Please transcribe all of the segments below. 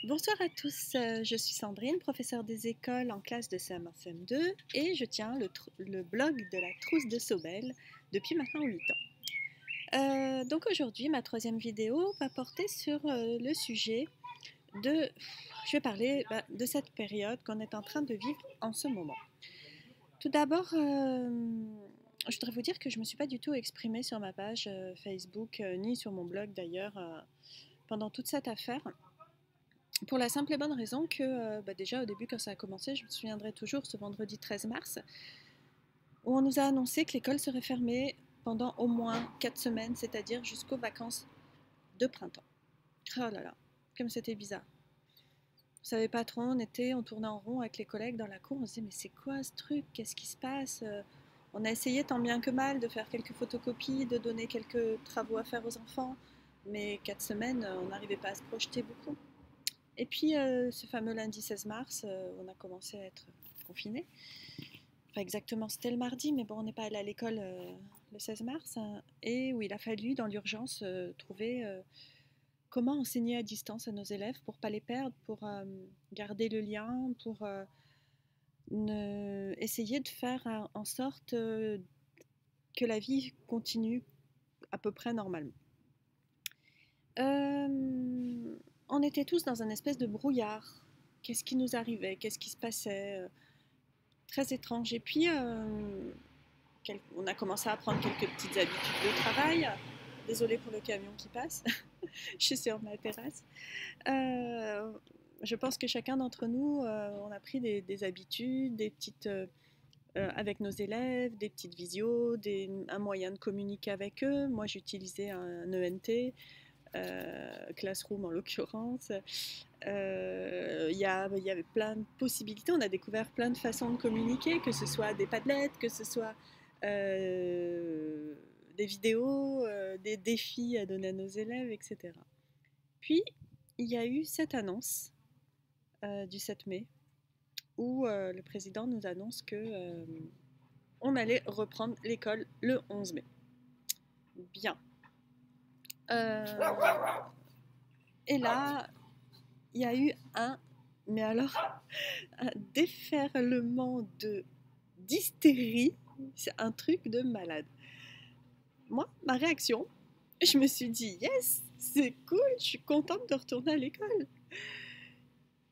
Bonsoir à tous, je suis Sandrine, professeure des écoles en classe de CM1, CM2 et je tiens le blog de la Trousse de Sobel depuis maintenant 8 ans. Donc aujourd'hui, ma troisième vidéo va porter sur le sujet de... Je vais parler de cette période qu'on est en train de vivre en ce moment. Tout d'abord, je voudrais vous dire que je ne me suis pas du tout exprimée sur ma page Facebook, ni sur mon blog d'ailleurs, pendant toute cette affaire. Pour la simple et bonne raison que déjà au début quand ça a commencé, je me souviendrai toujours ce vendredi 13 mars, où on nous a annoncé que l'école serait fermée pendant au moins 4 semaines, c'est-à-dire jusqu'aux vacances de printemps. Oh là là, comme c'était bizarre. On savait pas trop, on tournait en rond avec les collègues dans la cour, on se disait mais c'est quoi ce truc, qu'est-ce qui se passe? On a essayé tant bien que mal de faire quelques photocopies, de donner quelques travaux à faire aux enfants, mais 4 semaines, on n'arrivait pas à se projeter beaucoup. Et puis ce fameux lundi 16 mars, on a commencé à être confinés. Enfin exactement, c'était le mardi, mais bon, on n'est pas allé à l'école le 16 mars. Et où il a fallu, dans l'urgence, trouver comment enseigner à distance à nos élèves pour ne pas les perdre, pour garder le lien, pour essayer de faire en sorte que la vie continue à peu près normalement. On était tous dans un espèce de brouillard. Qu'est-ce qui nous arrivait? Qu'est-ce qui se passait? Très étrange. Et puis, on a commencé à prendre quelques petites habitudes de travail. Désolée pour le camion qui passe. Je suis sur ma terrasse. Je pense que chacun d'entre nous, on a pris des habitudes, des petites... avec nos élèves, des petites visios, un moyen de communiquer avec eux. Moi, j'utilisais un ENT. Classroom en l'occurrence. Il y avait plein de possibilités, on a découvert plein de façons de communiquer, que ce soit des padlets, que ce soit des vidéos, des défis à donner à nos élèves, etc. Puis, il y a eu cette annonce du 7 mai où le président nous annonce que on allait reprendre l'école le 11 mai. Bien. Et là, il y a eu un déferlement d'hystérie, c'est un truc de malade. Moi, ma réaction, je me suis dit yes, c'est cool, je suis contente de retourner à l'école.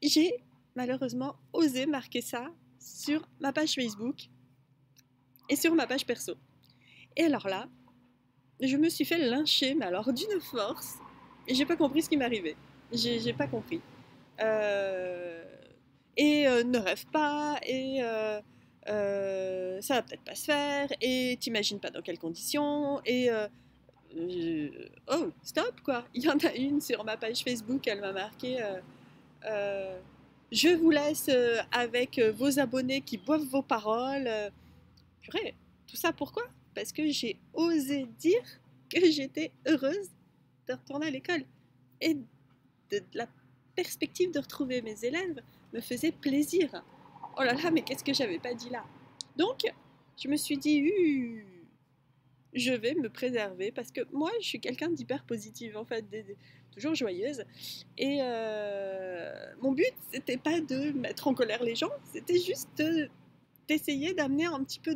J'ai malheureusement osé marquer ça sur ma page Facebook et sur ma page perso. Et alors là, je me suis fait lyncher, mais alors d'une force, et j'ai pas compris ce qui m'arrivait. J'ai pas compris. Ne rêve pas, ça va peut-être pas se faire, et t'imagines pas dans quelles conditions, oh, stop quoi. Il y en a une sur ma page Facebook, elle m'a marqué je vous laisse avec vos abonnés qui boivent vos paroles. Purée, tout ça pourquoi? Parce que j'ai osé dire que j'étais heureuse de retourner à l'école. Et de la perspective de retrouver mes élèves me faisait plaisir. Oh là là, mais qu'est-ce que j'avais pas dit là? Donc, je me suis dit, je vais me préserver parce que moi, je suis quelqu'un d'hyper positive, en fait, toujours joyeuse. Et mon but, c'était pas de mettre en colère les gens, c'était juste d'essayer d'amener un petit peu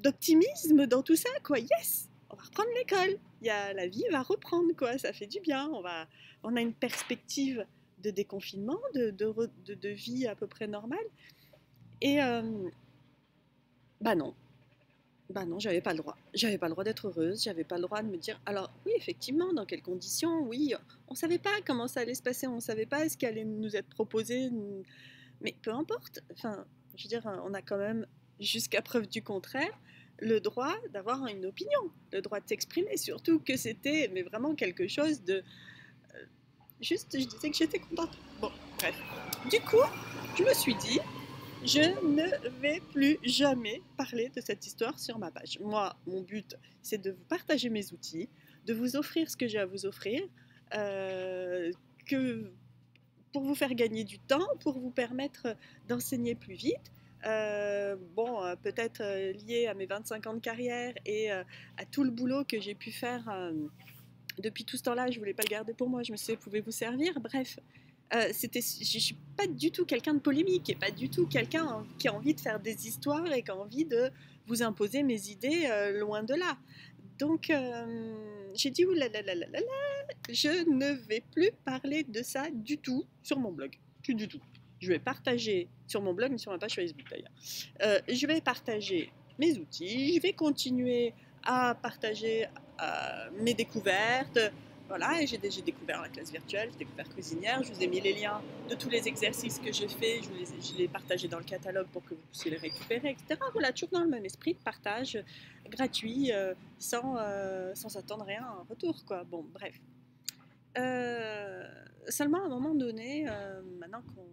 d'optimisme dans tout ça, quoi. Yes, on va reprendre l'école. La vie va reprendre, quoi. Ça fait du bien. On a une perspective de déconfinement, de vie à peu près normale. Et non. Bah non, j'avais pas le droit. J'avais pas le droit d'être heureuse, j'avais pas le droit de me dire, alors oui, effectivement, dans quelles conditions, oui, on savait pas comment ça allait se passer, on savait pas ce qui allait nous être proposé, mais peu importe, enfin, je veux dire, on a quand même, jusqu'à preuve du contraire, le droit d'avoir une opinion, le droit de s'exprimer, surtout que c'était, mais vraiment quelque chose de... juste, je disais que j'étais contente. Bon, bref. Du coup, je me suis dit, je ne vais plus jamais parler de cette histoire sur ma page. Moi, mon but, c'est de vous partager mes outils, de vous offrir ce que j'ai à vous offrir, que pour vous faire gagner du temps, pour vous permettre d'enseigner plus vite. Peut-être lié à mes 25 ans de carrière et à tout le boulot que j'ai pu faire depuis tout ce temps-là. Je ne voulais pas le garder pour moi, je me suis dit, pouvez vous servir. Bref, Je suis pas du tout quelqu'un de polémique et pas du tout quelqu'un qui a envie de faire des histoires et qui a envie de vous imposer mes idées, loin de là. Donc, j'ai dit, oulalalala, je ne vais plus parler de ça du tout sur mon blog. Plus du tout. Je vais partager sur mon blog, mais sur ma page Facebook d'ailleurs. Je vais partager mes outils, je vais continuer à partager mes découvertes. Voilà, et j'ai découvert la classe virtuelle, j'ai découvert Cuisinière, je vous ai mis les liens de tous les exercices que j'ai faits, je les partagés dans le catalogue pour que vous puissiez les récupérer, etc. Voilà, toujours dans le même esprit de partage gratuit, sans attendre rien en retour, quoi. Bon, bref. Seulement à un moment donné, maintenant qu'on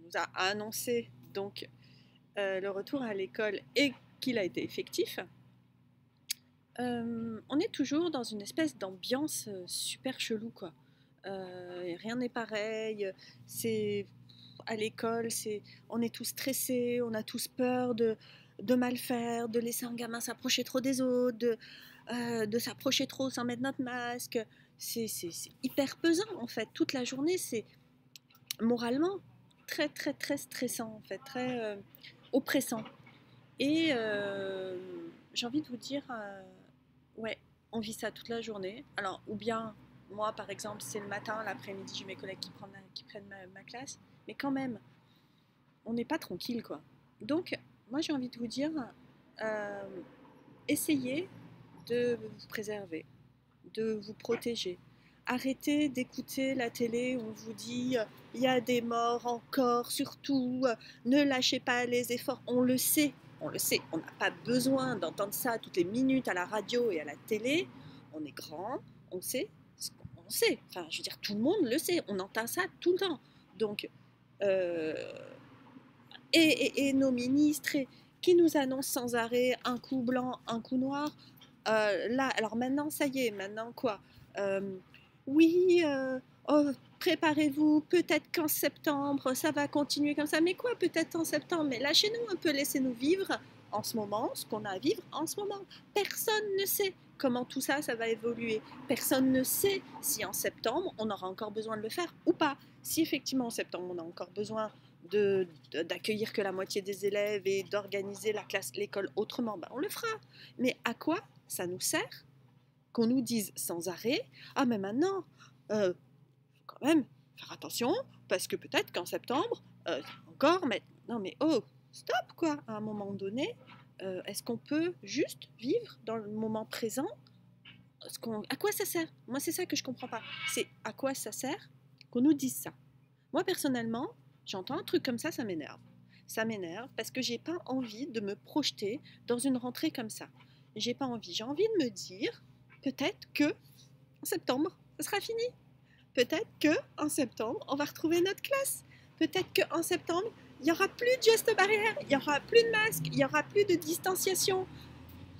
nous a annoncé donc le retour à l'école et qu'il a été effectif, on est toujours dans une espèce d'ambiance super chelou, quoi. Rien n'est pareil, c'est à l'école, on est tous stressés, on a tous peur de mal faire, de laisser un gamin s'approcher trop des autres, de s'approcher trop sans mettre notre masque. C'est hyper pesant en fait. Toute la journée, c'est moralement très très très stressant en fait, très oppressant. Et j'ai envie de vous dire, ouais, on vit ça toute la journée. Alors, ou bien, moi par exemple, c'est le matin, l'après-midi, j'ai mes collègues qui prennent ma classe, mais quand même, on n'est pas tranquille, quoi. Donc, moi j'ai envie de vous dire, euh, essayez de vous préserver, de vous protéger. Arrêtez d'écouter la télé où on vous dit il y a des morts encore, surtout, ne lâchez pas les efforts. On le sait, on le sait. On n'a pas besoin d'entendre ça toutes les minutes à la radio et à la télé. On est grand, on sait, on sait. Enfin, je veux dire, tout le monde le sait. On entend ça tout le temps. Donc, euh, et nos ministres qui nous annoncent sans arrêt un coup blanc, un coup noir. Là, alors maintenant, ça y est, maintenant quoi? Oui, oh, préparez-vous, peut-être qu'en septembre, ça va continuer comme ça. Mais quoi, peut-être en septembre? Mais lâchez-nous un peu, laissez-nous vivre en ce moment, ce qu'on a à vivre en ce moment. Personne ne sait comment tout ça, ça va évoluer. Personne ne sait si en septembre, on aura encore besoin de le faire ou pas. Si effectivement en septembre, on a encore besoin d'accueillir que la moitié des élèves et d'organiser l'école autrement, ben on le fera. Mais à quoi ça nous sert qu'on nous dise sans arrêt, ah mais maintenant, faut quand même faire attention, parce que peut-être qu'en septembre, encore, mais non mais oh, stop quoi, à un moment donné, est-ce qu'on peut juste vivre dans le moment présent? À quoi ça sert? Moi c'est ça que je comprends pas, c'est à quoi ça sert qu'on nous dise ça? Moi personnellement, j'entends un truc comme ça m'énerve. Ça m'énerve parce que j'ai pas envie de me projeter dans une rentrée comme ça. J'ai pas envie. J'ai envie de me dire, peut-être que en septembre, ça sera fini. Peut-être que en septembre, on va retrouver notre classe. Peut-être qu'en septembre, il n'y aura plus de gestes barrières, il n'y aura plus de masques, il n'y aura plus de distanciation.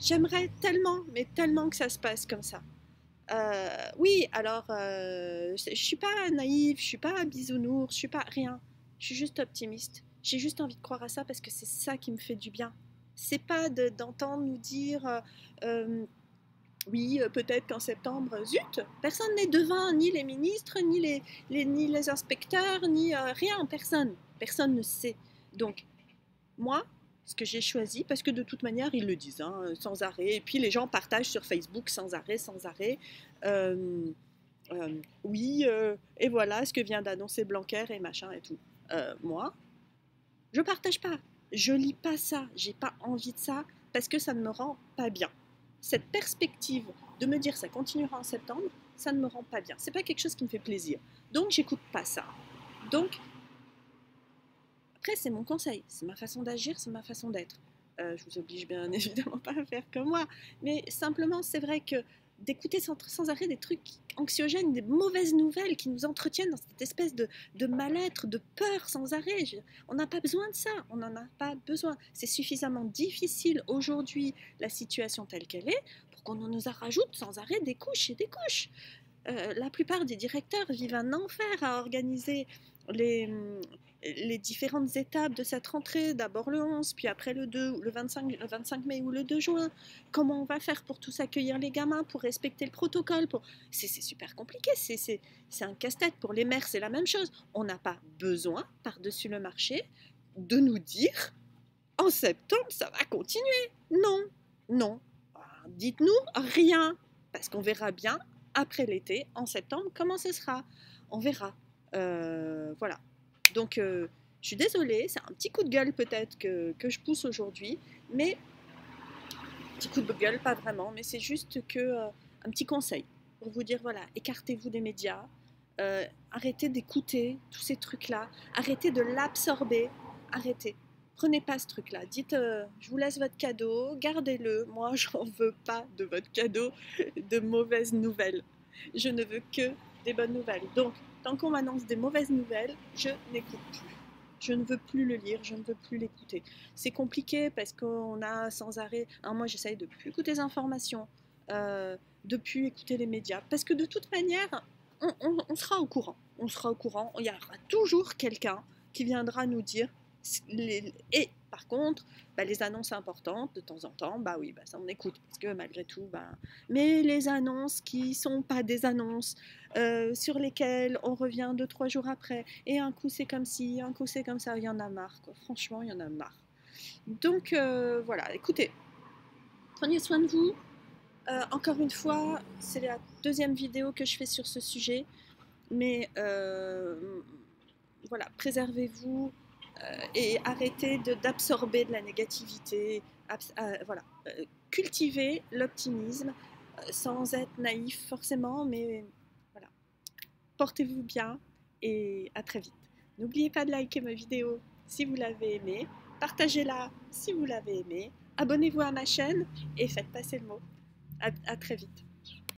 J'aimerais tellement, mais tellement que ça se passe comme ça. Oui, alors, je suis pas naïve, je suis pas bisounours, je suis pas rien. Je suis juste optimiste. J'ai juste envie de croire à ça parce que c'est ça qui me fait du bien. C'est pas d'entendre nous dire oui, peut-être qu'en septembre, zut, personne n'est devant, ni les ministres, ni les inspecteurs, ni rien, personne. Personne ne sait. Donc, moi, ce que j'ai choisi, parce que de toute manière, ils le disent, hein, sans arrêt, et puis les gens partagent sur Facebook sans arrêt, sans arrêt. Oui, et voilà ce que vient d'annoncer Blanquer et machin et tout. Moi, je partage pas. Je lis pas ça. J'ai pas envie de ça parce que ça ne me rend pas bien. Cette perspective de me dire ça continuera en septembre, ça ne me rend pas bien. C'est pas quelque chose qui me fait plaisir. Donc j'écoute pas ça. Donc après c'est mon conseil, c'est ma façon d'agir, c'est ma façon d'être. Je vous oblige bien évidemment pas à faire comme moi, mais simplement c'est vrai que d'écouter sans arrêt des trucs anxiogènes, des mauvaises nouvelles qui nous entretiennent dans cette espèce de mal-être, de peur sans arrêt. On n'a pas besoin de ça, on n'en a pas besoin. C'est suffisamment difficile aujourd'hui, la situation telle qu'elle est, pour qu'on nous rajoute sans arrêt des couches et des couches. La plupart des directeurs vivent un enfer à organiser les, les différentes étapes de cette rentrée, d'abord le 11, puis après le 2, le 25 mai ou le 2 juin. Comment on va faire pour tous accueillir les gamins, pour respecter le protocole C'est super compliqué, c'est un casse-tête. Pour les mères, c'est la même chose. On n'a pas besoin, par-dessus le marché, de nous dire en septembre, ça va continuer. Non, non. Dites-nous rien, parce qu'on verra bien après l'été, en septembre, comment ce sera. On verra. Voilà. Donc, je suis désolée, c'est un petit coup de gueule peut-être que je pousse aujourd'hui, mais petit coup de gueule, pas vraiment, mais c'est juste que un petit conseil pour vous dire voilà, écartez-vous des médias, arrêtez d'écouter tous ces trucs-là, arrêtez de l'absorber, arrêtez. Prenez pas ce truc-là. Dites, je vous laisse votre cadeau, gardez-le. Moi, j'en veux pas de votre cadeau de mauvaises nouvelles. Je ne veux que des bonnes nouvelles. Donc, tant qu'on m'annonce des mauvaises nouvelles, je n'écoute plus. Je ne veux plus le lire, je ne veux plus l'écouter. C'est compliqué parce qu'on a sans arrêt. Alors moi, j'essaye de plus écouter les informations, de plus écouter les médias, parce que de toute manière, on sera au courant. On sera au courant. Il y aura toujours quelqu'un qui viendra nous dire. Et par contre, bah, les annonces importantes, de temps en temps, bah oui, bah, ça on écoute, parce que malgré tout, bah... Mais les annonces qui ne sont pas des annonces, sur lesquelles on revient 2-3 jours après, et un coup c'est comme ci, un coup c'est comme ça, il y en a marre, quoi. Franchement, il y en a marre. Donc voilà, écoutez, prenez soin de vous. Encore une fois, c'est la deuxième vidéo que je fais sur ce sujet, mais voilà, préservez-vous et arrêtez d'absorber de la négativité. Voilà, cultivez l'optimisme sans être naïf forcément, mais voilà. Portez-vous bien et à très vite. N'oubliez pas de liker ma vidéo si vous l'avez aimée, partagez-la si vous l'avez aimée, abonnez-vous à ma chaîne et faites passer le mot. À très vite.